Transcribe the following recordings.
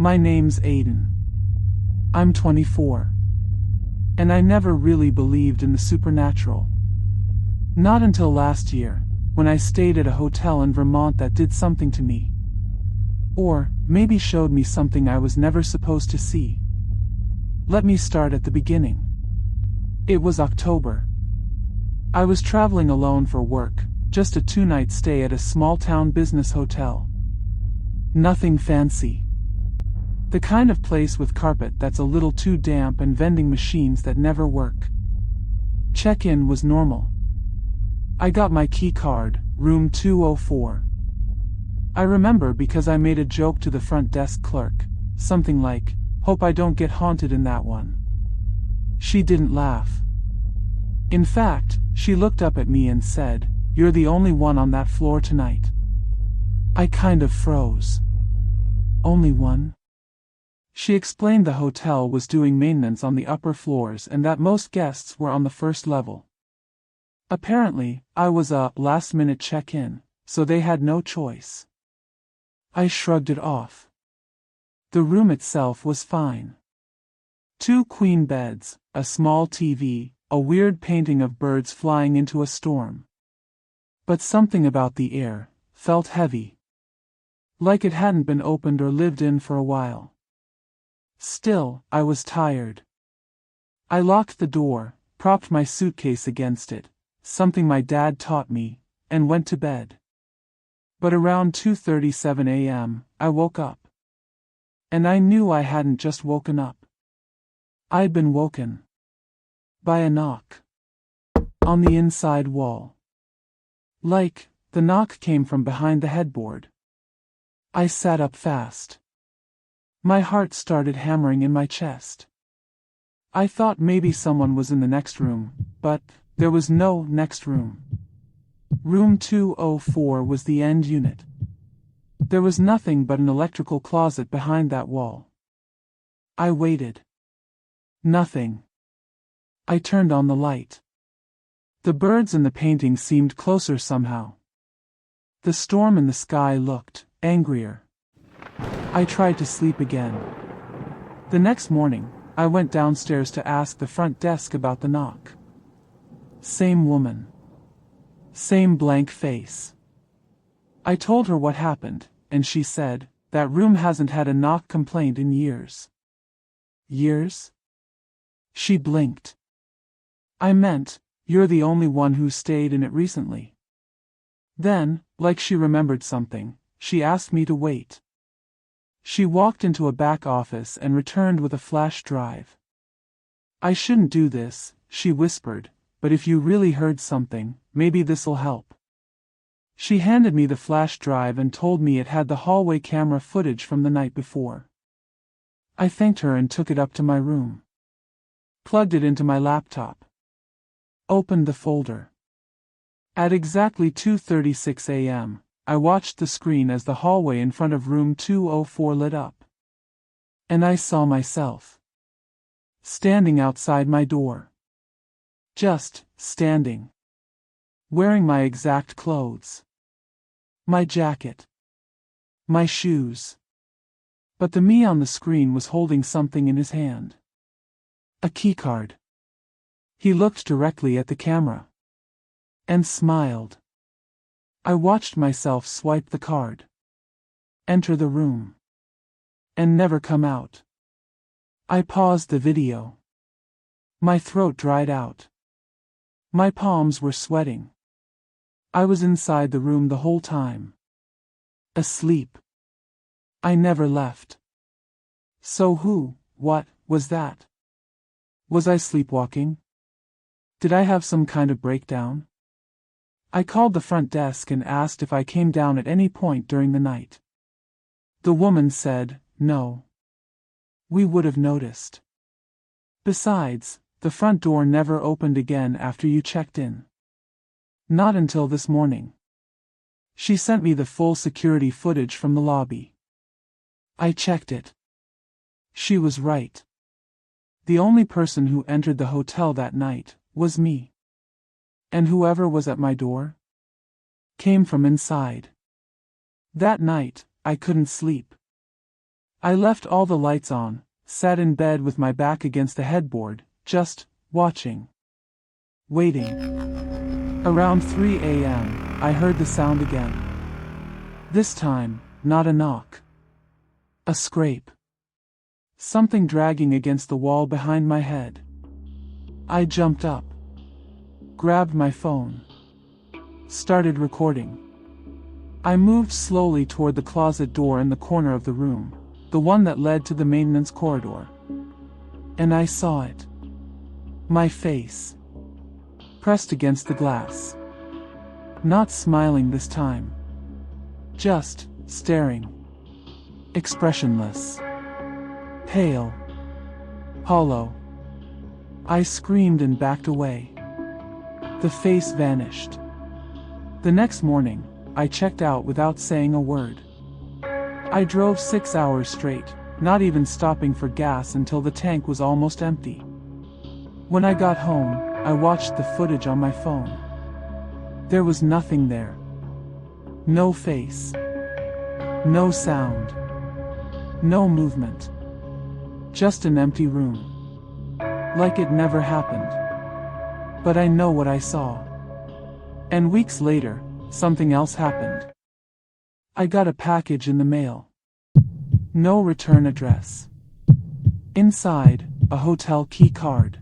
My name's Aiden. I'm 24. And I never really believed in the supernatural. Not until last year, when I stayed at a hotel in Vermont that did something to me. Or maybe showed me something I was never supposed to see. Let me start at the beginning. It was October. I was traveling alone for work, just a 2-night stay at a small-town business hotel. Nothing fancy. The kind of place with carpet that's a little too damp and vending machines that never work. Check-in was normal. I got my key card, room 204. I remember because I made a joke to the front desk clerk, something like, "Hope I don't get haunted in that one." She didn't laugh. In fact, she looked up at me and said, "You're the only one on that floor tonight." I kind of froze. Only one? She explained the hotel was doing maintenance on the upper floors and that most guests were on the first level. Apparently, I was a last-minute check-in, so they had no choice. I shrugged it off. The room itself was fine. 2 queen beds, a small TV, a weird painting of birds flying into a storm. But something about the air felt heavy. Like it hadn't been opened or lived in for a while. Still, I was tired. I locked the door, propped my suitcase against it, something my dad taught me, and went to bed. But around 2:37 a.m., I woke up. And I knew I hadn't just woken up. I'd been woken. By a knock. On the inside wall. Like, the knock came from behind the headboard. I sat up fast. My heart started hammering in my chest. I thought maybe someone was in the next room, but there was no next room. Room 204 was the end unit. There was nothing but an electrical closet behind that wall. I waited. Nothing. I turned on the light. The birds in the painting seemed closer somehow. The storm in the sky looked angrier. I tried to sleep again. The next morning, I went downstairs to ask the front desk about the knock. Same woman. Same blank face. I told her what happened, and she said, "That room hasn't had a knock complaint in years." Years? She blinked. I meant, "You're the only one who stayed in it recently." Then, like she remembered something, she asked me to wait. She walked into a back office and returned with a flash drive. "I shouldn't do this," she whispered, "but if you really heard something, maybe this'll help." She handed me the flash drive and told me it had the hallway camera footage from the night before. I thanked her and took it up to my room. Plugged it into my laptop. Opened the folder. At exactly 2:36 a.m., I watched the screen as the hallway in front of room 204 lit up. And I saw myself. Standing outside my door. Just standing. Wearing my exact clothes. My jacket. My shoes. But the me on the screen was holding something in his hand. A keycard. He looked directly at the camera. And smiled. I watched myself swipe the card. Enter the room. And never come out. I paused the video. My throat dried out. My palms were sweating. I was inside the room the whole time. Asleep. I never left. So what was that? Was I sleepwalking? Did I have some kind of breakdown? I called the front desk and asked if I came down at any point during the night. The woman said, "No. We would have noticed. Besides, the front door never opened again after you checked in. Not until this morning." She sent me the full security footage from the lobby. I checked it. She was right. The only person who entered the hotel that night was me. And whoever was at my door came from inside. That night, I couldn't sleep. I left all the lights on, sat in bed with my back against the headboard, just watching. Waiting. Around 3 a.m., I heard the sound again. This time, not a knock. A scrape. Something dragging against the wall behind my head. I jumped up. Grabbed my phone. Started recording. I moved slowly toward the closet door in the corner of the room, the one that led to the maintenance corridor. And I saw it. My face. Pressed against the glass. Not smiling this time. Just staring. Expressionless. Pale. Hollow. I screamed and backed away. The face vanished. The next morning, I checked out without saying a word. I drove 6 hours straight, not even stopping for gas until the tank was almost empty. When I got home, I watched the footage on my phone. There was nothing there. No face. No sound. No movement. Just an empty room. Like it never happened. But I know what I saw. And weeks later, something else happened. I got a package in the mail. No return address. Inside, a hotel key card.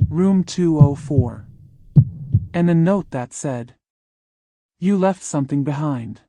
Room 204. And a note that said, "You left something behind."